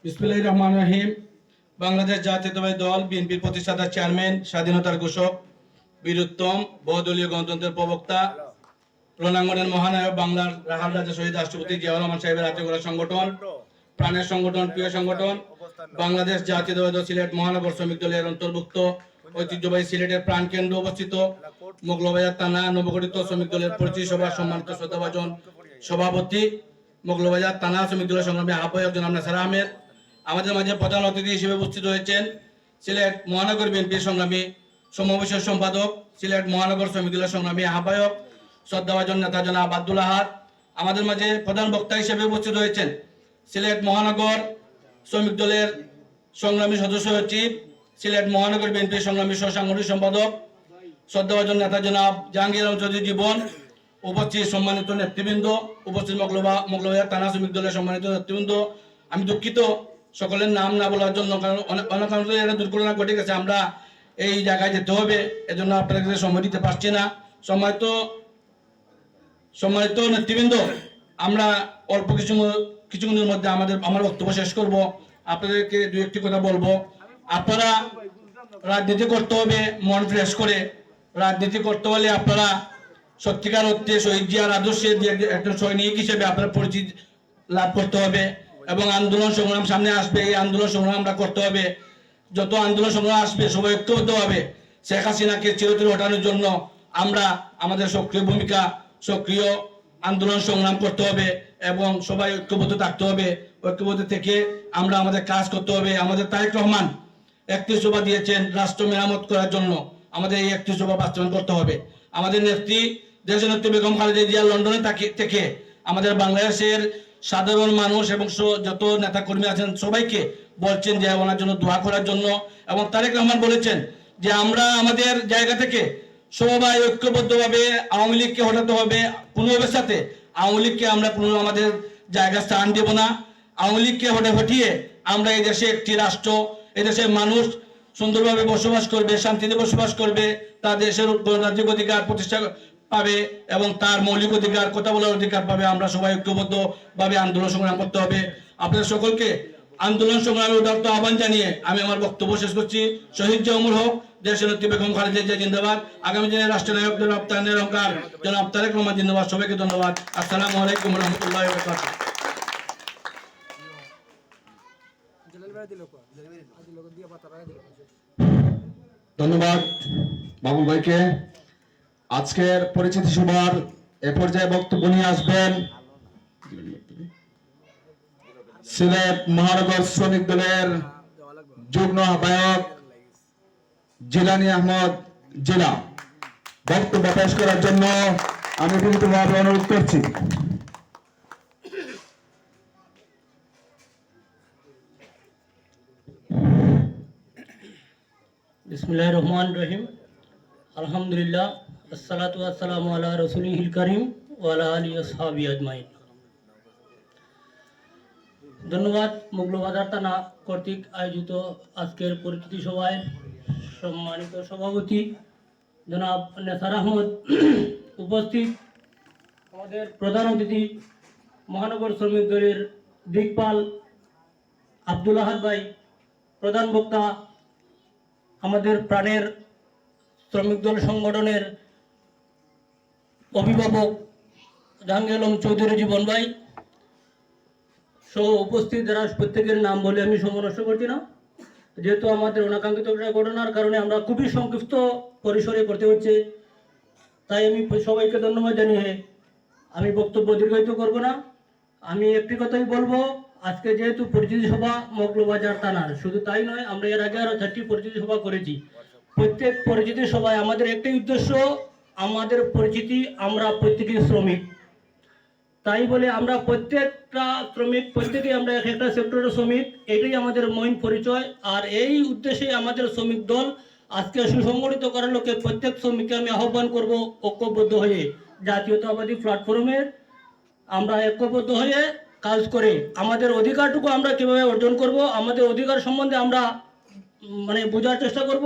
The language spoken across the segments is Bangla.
বিসমিল্লাহির রহমানির রহিম। বাংলাদেশ জাতীয়তাবাদী দল বিএনপির প্রতিষ্ঠাতা চেয়ারম্যান, স্বাধীনতার ঘোষক, বীরুত্তম, বহুদলীয় গণতন্ত্রের প্রবক্তা, রণাঙ্গনের মহানায়ক, বাংলার রাখাল রাজা শহীদ রাষ্ট্রপতি জিয়াউর রহমান সাহেবের হাতে গড়া সংগঠন, প্রাণের সংগঠন, প্রিয় সংগঠন বাংলাদেশ জাতীয়তাবাদী দল সিলেট মহানগর শ্রমিক দলের অন্তর্ভুক্ত ঐতিহ্যবাহী সিলেটের প্রাণকেন্দ্র অবস্থিত মোগলবাজার থানা নবগঠিত শ্রমিক দলের পরিচিতি সভা সম্মানিত শ্রদ্ধাভাজন সভাপতি, মোগলবাজার থানা শ্রমিক দলের সংগ্রামী আহ্বায়ক জনাব নাসির আহমেদ, আমাদের মাঝে প্রধান অতিথি হিসেবে উপস্থিত হয়েছেন সিলেট মহানগর বিএনপির সংগ্রামী সমাবেশের সম্পাদক, সিলেট মহানগর শ্রমিক দলের সংগ্রামী আহ্বায়ক শ্রদ্ধাভাজন নেতা জনাব আব্দুল আহাদ। আমাদের মাঝে প্রধান বক্তা হিসেবে উপস্থিত হয়েছেন সিলেট মহানগর শ্রমিক দলের সংগ্রামী সদস্য সচিব, সিলেট মহানগর বিএনপির সংগ্রামী সাংগঠনিক সম্পাদক শ্রদ্ধাভাজন নেতা জনাব জাহাঙ্গীর আলম চৌধুরী জীবন, উপস্থিত সম্মানিত নেতৃবৃন্দ, উপস্থিত মোগলবাজার থানা শ্রমিক দলের সম্মানিত নেতৃবৃন্দ। আমি দুঃখিত সকলের নাম না বলার জন্য, কারণ অনেক একটা দুর্ঘটনা ঘটে গেছে, আমরা এই জায়গায় যেতে হবে, এজন্য আপনাদের কাছে সময় দিতে পারছি না। সম্মানিত নেতৃবৃন্দ, আমরা অল্প কিছুক্ষণের মধ্যে আমার বক্তব্য শেষ করব। আপনাদেরকে দু একটি কথা বলবো। আপনারা রাজনীতি করতে হবে মন ফ্রেশ করে। রাজনীতি করতে হলে আপনারা সত্যিকার অর্থে শহীদ জিয়ার আদর্শে একজন সৈনিক হিসেবে আপনার পরিচিতি লাভ করতে হবে এবং আন্দোলন সংগ্রাম সামনে আসবে, এই আন্দোলন সংগ্রাম আমরা করতে হবে। যত আন্দোলন সংগ্রাম আসবে সবাই ঐক্যবদ্ধ হবে শেখ হাসিনাকে চিরতরে হটানোর জন্য আমরা আমাদের সক্রিয় ভূমিকা, সক্রিয় আন্দোলন সংগ্রাম করতে হবে এবং সবাই ঐক্যবদ্ধ থাকতে হবে। ঐক্যবদ্ধ থেকে আমরা আমাদের কাজ করতে হবে। আমাদের তারেক রহমান 31 দফা দিয়েছেন রাষ্ট্র মেরামত করার জন্য, আমাদের এই 31 দফা বাস্তবায়ন করতে হবে। আমাদের নেত্রী দেশনেত্রী বেগম খালেদা জিয়া লন্ডনে থেকে আমাদের বাংলাদেশের সাধারণ মানুষ এবং যত নেতা কর্মী আছেন সবাইকে বলছেন যে ওনার জন্য দোয়া করার জন্য। এবং তারেক রহমান বলেছেন যে আমরা আমাদের জায়গা থেকে সবাই ঐক্যবদ্ধভাবে আওয়ামী লীগকে হটাতে হবে। কোনো অবস্থাতে আওয়ামী লীগকে আমরা কোনো আমাদের জায়গা স্থান দেব না। আওয়ামী লীগকে হটিয়ে আমরা এই দেশে একটি রাষ্ট্র, এই দেশের মানুষ সুন্দরভাবে বসবাস করবে, শান্তিতে বসবাস করবে, তার দেশের গণতান্ত্রিক অধিকার প্রতিষ্ঠা পাবে এবং তার মৌলিক অধিকার, কথা বলার অধিকার পাবে। আমরা সবাই ঐক্যবদ্ধভাবে আন্দোলন সংগ্রাম করতে হবে। আপনাদের সকলকে আন্দোলন সংগ্রামের উদাত্ত আহ্বান জানিয়ে আমি আমার বক্তব্য শেষ করছি। শহীদ জিয়া অমর হোক, দেশনেত্রী বেগম খালেদা জিয়া জিন্দাবাদ, আগামী দিনের রাষ্ট্রনায়ক জনাব তারেক রহমান, জনাব তারেক রহমান জিন্দাবাদ। সবাইকে ধন্যবাদ। আসসালামু আলাইকুম রহমতুল্লাহ। ধন্যবাদ বাবুল ভাইকে। আজকের পরিচিতি সভার এ পর্যায়ে বক্তব্য নিয়ে আসবেন সিলেট মহানগর শ্রমিক দলের যুগ্ম আহ্বায়ক জিলানী আহমদ জিলা। বক্তব্য পেশ করার জন্য আমি বিনীতভাবে অনুরোধ করছি। বিসমিল্লাহির রহমানির রহিম। আলহামদুলিল্লাহ, আসসালাতু ওয়াসসালামু আলা রাসূলিহিল কারীম ওয়া আলা আলিহি ওয়া সাহবিহি আজমাইন। ধন্যবাদ মোগলবাজার থানা কর্তৃক আয়োজিত আজকের পরিচিতি সভায় সম্মানিত সভাপতি জনাব নাসির আহমদ, উপস্থিত আমাদের প্রধান অতিথি মহানগর শ্রমিক দলের দিকপাল আব্দুল আহাদ ভাই, প্রধান বক্তা আমাদের প্রাণের শ্রমিক দল সংগঠনের অভিভাবক জাহাঙ্গীর আলম চৌধুরী জীবন ভাই সহ উপস্থিত যারা, প্রত্যেকের নাম বলে আমি সময় নষ্ট করছি না, যেহেতু আমাদের অনাকাঙ্ক্ষিত ঘটনার কারণে আমরা খুবই সংক্ষিপ্ত পরিসরে করতে হচ্ছে, তাই আমি সবাইকে ধন্যবাদ জানিয়ে আমি বক্তব্য দীর্ঘায়িত করব না। আমি একটি কথাই বলবো, আজকে যেহেতু পরিচিতি সভা মোগলবাজার থানার, শুধু তাই নয়, আমরা এর আগে আরো 4টি পরিচিতি সভা করেছি। প্রত্যেক পরিচিতি সভায় আমাদের একটাই উদ্দেশ্য, আমাদের পরিচিতি আমরা প্রত্যেকেই শ্রমিক। তাই বলে আমরা প্রত্যেকটা শ্রমিক, প্রত্যেকেই আমরা এক একটা সেক্টরের শ্রমিক, এটাই আমাদের মেইন পরিচয়। আর এই উদ্দেশ্যে আমাদের শ্রমিক দল আজকে সুসংগঠিত করার লোকে প্রত্যেক শ্রমিককে আমি আহ্বান করব ঐক্যবদ্ধ হয়ে জাতীয়তাবাদী প্ল্যাটফর্মের আমরা ঐক্যবদ্ধ হয়ে কাজ করে আমাদের অধিকারটুকু আমরা কিভাবে অর্জন করব, আমাদের অধিকার সম্বন্ধে আমরা বোঝার চেষ্টা করব।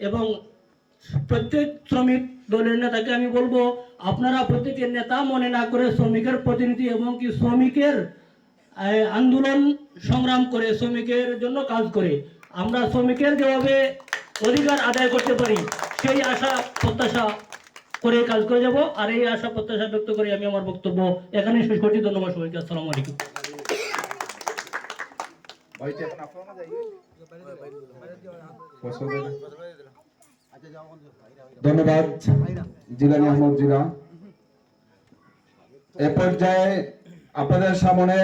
এবং প্রত্যেক শ্রমিক দলের নেতাকে আমি বলবো, আপনারা প্রত্যেকের নেতা মনে না করে শ্রমিকের প্রতিনিধি এবং কি শ্রমিকের আন্দোলন সংগ্রাম করে শ্রমিকের জন্য কাজ করে আমরা শ্রমিকের যেভাবে অধিকার আদায় করতে পারি সেই আশা প্রত্যাশা করে কাজ করে যাব। আর এই আশা প্রত্যাশা ব্যক্ত করে আমি আমার বক্তব্য এখানে শেষ করছি। ধন্যবাদ সবাইকে। আসসালামু আলাইকুম। ধন্যবাদ জিলানী আহমদ জিলা। এ পর্যায়ে আপনাদের সামনে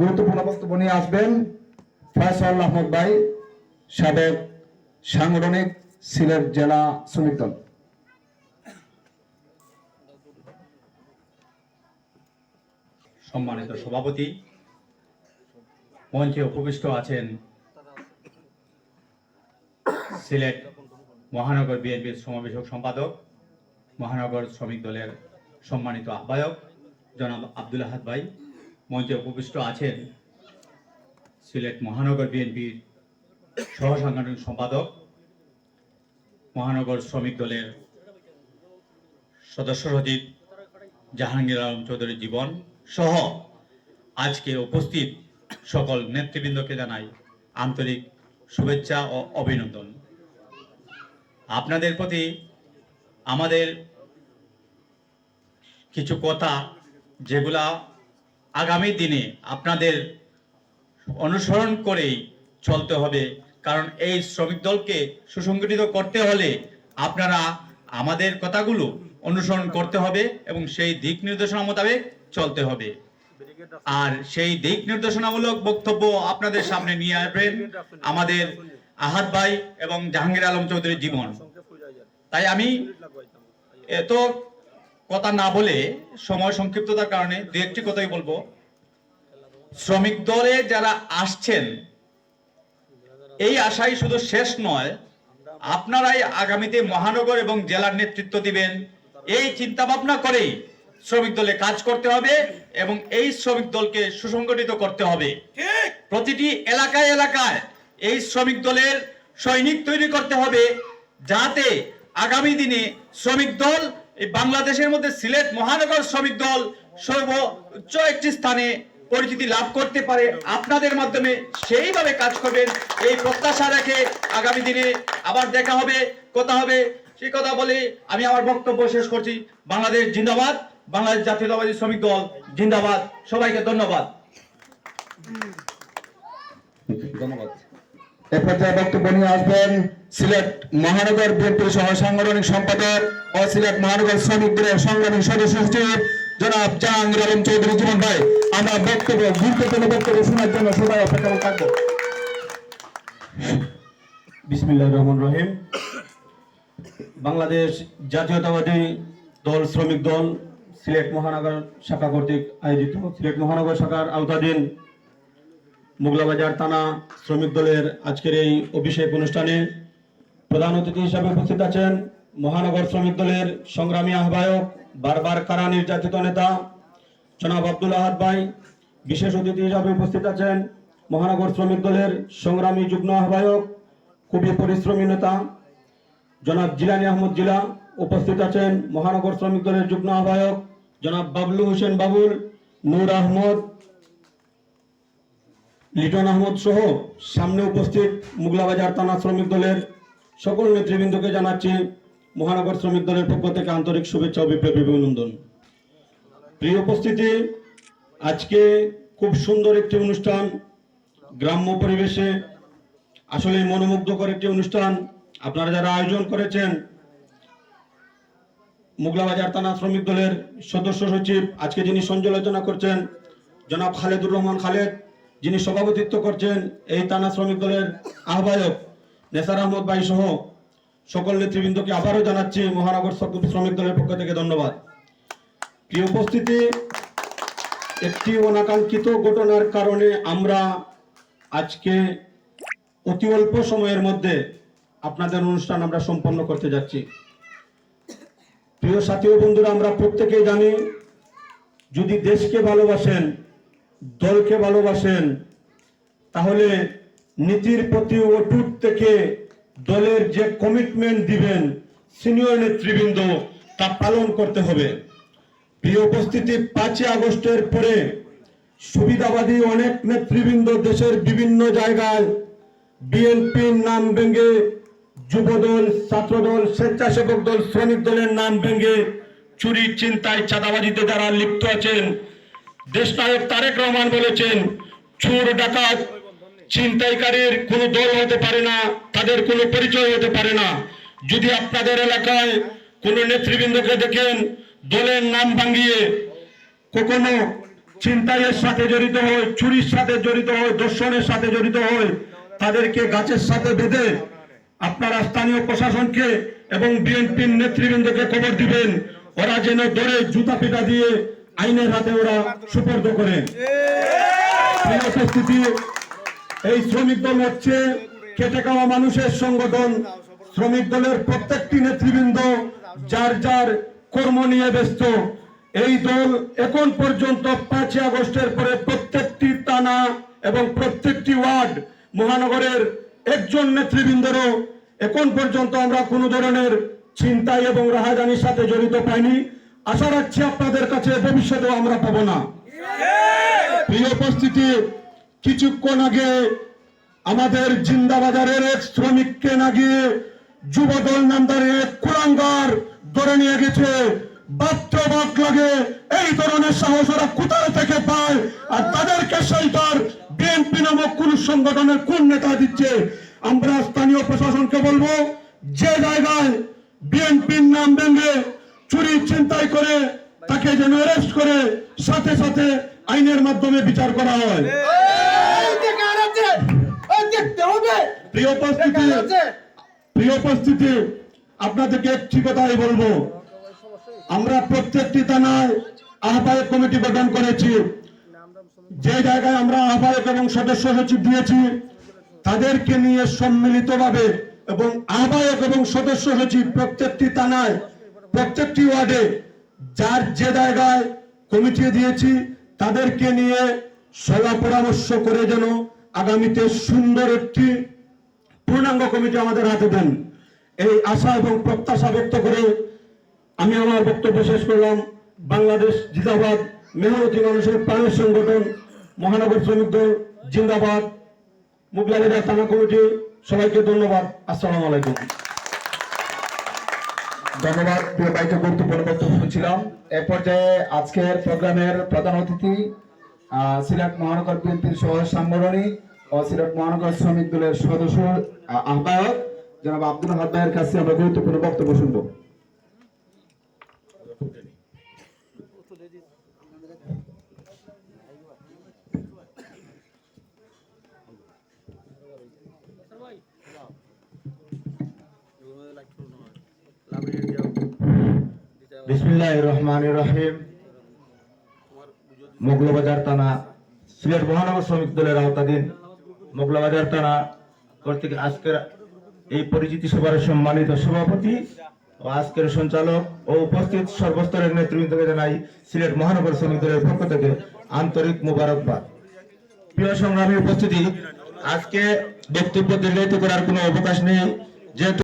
গুরুত্বপূর্ণ বক্তব্য নিয়ে আসবেন ফয়সাল আহমদ ভাই, সাবেক সাংগঠনিক সিলেট জেলা শ্রমিক দল। সম্মানিত সভাপতি, মঞ্চে উপবিষ্ট আছেন সিলেট মহানগর বিএনপির সমাবেশক সম্পাদক, মহানগর শ্রমিক দলের সম্মানিত আহ্বায়ক জনাব আব্দুল আহাদ ভাই। মঞ্চে উপবিষ্ট আছেন সিলেট মহানগর বিএনপির সহ সাংগঠনিক সম্পাদক, মহানগর শ্রমিক দলের সদস্য সচিব জাহাঙ্গীর আলম চৌধুরী জীবন সহ আজকে উপস্থিত সকল নেতৃবৃন্দকে জানাই আন্তরিক শুভেচ্ছা ও অভিনন্দন। আপনাদের প্রতি আমাদের কিছু কথা যেগুলা আগামী দিনে আপনাদের অনুসরণ করেই চলতে হবে, কারণ এই শ্রমিক দলকে সুসংগঠিত করতে হলে আপনারা আমাদের কথাগুলো অনুসরণ করতে হবে এবং সেই দিক নির্দেশনা মোতাবেক চলতে হবে। আর সেই দিক নির্দেশনামূলক বক্তব্য আপনাদের সামনে নিয়ে আসবেন আমাদের আহাদ ভাই এবং জাহাঙ্গীর আলম চৌধুরী জীবন। তাই আমি এত কথা না বলে সময় সংক্ষিপ্ততার কারণে দু একটি কথাই বলবো। শ্রমিক দলে যারা আসছেন এই আশাই শুধু শেষ নয়, আপনারাই আগামীতে মহানগর এবং জেলার নেতৃত্ব দিবেন, এই চিন্তা ভাবনা করেই শ্রমিক দলে কাজ করতে হবে এবং এই শ্রমিক দলকে সুসংগঠিত করতে হবে। প্রতিটি এলাকায় এলাকায় এই শ্রমিক দলের সৈনিক তৈরি করতে হবে, যাতে আগামী দিনে শ্রমিক দল এই বাংলাদেশের মধ্যে সিলেট মহানগর শ্রমিক দল সর্বোচ্চ একটি স্থানে পরিচিতি লাভ করতে পারে। আপনাদের মাধ্যমে সেইভাবে কাজ করবেন এই প্রত্যাশা রেখে আগামী দিনে আবার দেখা হবে, কথা হবে। সেই কথা বলে আমি আমার বক্তব্য শেষ করছি। বাংলাদেশ জিন্দাবাদ, বাংলাদেশ জাতীয়তাবাদী শ্রমিক দল জিন্দাবাদ। সবাইকে ধন্যবাদ। ধন্যবাদ। এ পর্যায়ে বক্তব্য নিয়ে আসবেন সিলেট মহানগর বিএনপির সহ সাংগঠনিক সম্পাদক ও সিলেট মহানগর শ্রমিক দলের সংগ্রামী সদস্য সচিব জনাব জাহাঙ্গীর আলম চৌধুরী জীবন ভাই। আমরা বক্তব্য গুরুত্বপূর্ণ বক্তব্য শোনার জন্য সবাই অপেক্ষা থাকবো। বিসমিল্লাহির রহমানির রহিম। বাংলাদেশ জাতীয়তাবাদী দল শ্রমিক দল সিলেট মহানগর শাখা কর্তৃক আয়োজিত সিলেট মহানগর শাখার আওতাধীন মোগলাবাজার থানা শ্রমিক দলের আজকের এই অভিষেক অনুষ্ঠানে প্রধান অতিথি হিসাবে উপস্থিত আছেন মহানগর শ্রমিক দলের সংগ্রামী আহ্বায়ক, বারবার কারা নির্যাতিত নেতা জনাব আব্দুল আহাদ ভাই। বিশেষ অতিথি হিসাবে উপস্থিত আছেন মহানগর শ্রমিক দলের সংগ্রামী যুগ্ম আহ্বায়ক, খুবই পরিশ্রমী নেতা জনাব জিলানী আহমদ জিলা। উপস্থিত আছেন মহানগর শ্রমিক দলের যুগ্ম আহ্বায়ক জনাব বাবলু হোসেন বাবুল, নূর আহমদ, লিটন আহমদ সহ সামনে উপস্থিত মোগলাবাজার থানা শ্রমিক দলের সকল নেতৃবৃন্দকে জানাচ্ছি মহানগর শ্রমিক দলের পক্ষ থেকে আন্তরিক শুভেচ্ছা ও বিপ্লবী অভিনন্দন। প্রিয় উপস্থিতি, আজকে খুব সুন্দর একটি অনুষ্ঠান, গ্রাম্য পরিবেশে আসলে মনোমুগ্ধকর একটি অনুষ্ঠান আপনারা যারা আয়োজন করেছেন। মোগলাবাজার থানা শ্রমিক দলের সদস্য সচিব আজকে যিনি সঞ্চালনা করছেন জনাব খালেদুর রহমান খালেদ, যিনি সভাপতিত্ব করছেন এই থানা শ্রমিক দলের আহ্বায়ক নেসার আহমদ ভাই সহ সকল নেতৃবৃন্দকে আবারও জানাচ্ছি মহানগর শ্রমিক দলের পক্ষ থেকে ধন্যবাদ। প্রিয় উপস্থিতি, একটি অনাকাঙ্ক্ষিত ঘটনার কারণে আমরা আজকে অতি অল্প সময়ের মধ্যে আপনাদের অনুষ্ঠান আমরা সম্পন্ন করতে যাচ্ছি। প্রিয় সাথী ও বন্ধুরা, আমরা প্রত্যেকেই জানি যদি দেশকে ভালোবাসেন, দলকে ভালোবাসেন, তাহলে নীতির প্রতি অটুট থেকে দলের যে কমিটমেন্ট দিবেন সিনিয়র নেতৃবৃন্দ তা পালন করতে হবে। প্রিয় উপস্থিতি, 5 আগস্টের পরে সুবিধাবাদী অনেক নেতৃবৃন্দ দেশের বিভিন্ন জায়গায় বিএনপির নাম ভেঙে যুবদল, ছাত্রদল, স্বেচ্ছাসেবক দল, শ্রমিক দলের নাম ভেঙে চুরি, চিন্তায়, চাঁদাবাজিতে যারা লিপ্ত আছেন, দেশনায়ক তারেক রহমান বলেছেন, চোর, ডাকাত, ছিনতাইকারীর কোনো দল হতে পারে না, তাদের কোনো পরিচয় হতে পারে না। যদি আপনাদের এলাকায় কোনো নেতৃবৃন্দকে দেখেন দলের নাম ভাঙিয়ে কখনো ছিনতাইয়ের সাথে জড়িত হয়, চুরির সাথে জড়িত হয়, দর্শনের সাথে জড়িত হয়, তাদেরকে গাছের সাথে বেঁধে আপনারা স্থানীয় প্রশাসনকে এবং বিএনপির নেতৃবৃন্দকে খবর দিবেন, ওরা যেন ধরে জুতা পিটা দিয়ে আইনের হাতে ওরা সুপর্দ করে। প্রিয় উপস্থিতি, এই শ্রমিক দল হচ্ছে খেটে খাওয়া মানুষের সংগঠন। শ্রমিক দলের প্রত্যেকটি নেতৃবৃন্দ যার যার কর্ম নিয়ে ব্যস্ত। এই দল এখন পর্যন্ত 5 আগস্টের পরে প্রত্যেকটি থানা এবং প্রত্যেকটি ওয়ার্ড মহানগরের একজন নেতৃবৃন্দেরও এখন পর্যন্ত আমরা কোনো ধরনের ছিনতাই এবং রাহাজানির সাথে জড়িত পাইনি। আশা রাখছি আপনাদের কাছে ভবিষ্যতেও আমরা পাবো না। প্রিয় উপস্থিতি, কিছুক্ষণ আগে আমাদের জিন্দাবাজারের এক শ্রমিককে নাগিয়ে যুবদল নামদারে এক কুলাঙ্গার ধরে নিয়ে গেছে। বাস্তবাক লাগে এই ধরনের সাহস ওরা কোথায় থেকে পায়, আর তাদেরকে সেইটার বিএনপি নামক কোন সংগঠনের কোন নেতা দিচ্ছে। আমরা স্থানীয় প্রশাসনকে বলবো, যে জায়গায় বিএনপির নাম ভেঙে চুরি, চিন্তাই করে তাকে যেন অ্যারেস্ট করে সাথে সাথে আইনের মাধ্যমে বিচার করা হয়। প্রিয় উপস্থিতি, আপনাদেরকে একটি কথাই বলবো, আমরা প্রত্যেকটি থানায় আহ্বায়ক কমিটি গঠন করেছি। যে জায়গায় আমরা আহ্বায়ক এবং সদস্য সচিব দিয়েছি, তাদেরকে নিয়ে সম্মিলিতভাবে এবং আহ্বায়ক এবং সদস্য সচিব প্রত্যেকটি থানায়, প্রত্যেকটি ওয়ার্ডে যার যে জায়গায় কমিটি দিয়েছি, তাদেরকে নিয়ে সলা পরামর্শ করে যেন আগামীতে সুন্দর একটি পূর্ণাঙ্গ কমিটি আমাদের হাতে দেন, এই আশা এবং প্রত্যাশা ব্যক্ত করে আমি আমার বক্তব্য শেষ করলাম। বাংলাদেশ জিন্দাবাদ, মেহনতি মানুষের প্রাণের সংগঠন মহানগর শ্রমিক দল জিন্দাবাদ, মোগলাবাজার থানা কমিটি। সবাইকে ধন্যবাদ। আসসালামু আলাইকুম। ধন্যবাদ। প্রিয় ভাইকে গুরুত্বপূর্ণ বক্তব্য শুনছিলাম। এ পর্যায়ে আজকের প্রোগ্রামের প্রধান অতিথি সিলেট মহানগর বিএনপির সহ সাংগঠনিক ও সিলেট মহানগর শ্রমিক দলের সদস্য আহ্বায়ক জনাব আব্দুল হাদ ভাইয়ের কাছে আমরা গুরুত্বপূর্ণ বক্তব্য শুনবো। বিসমিল্লাহির রহমানির রহিম। মোগলাবাজার থানা সিলেট মহানগর শ্রমিক দলের আওতাধীন মোগলাবাজার থানা কর্তৃক আজকের এই পরিচিতি সভার সম্মানিত সভাপতি ও আজকের সঞ্চালক ও উপস্থিত সর্বস্তরের নেতৃবৃন্দকে জানাই সিলেট মহানগর শ্রমিক দলের পক্ষ থেকে আন্তরিক মোবারকবাদ। প্রিয় সংগ্রামী উপস্থিতি, আজকে বক্তব্য দীর্ঘায়িত করার কোনো অবকাশ নেই, যেহেতু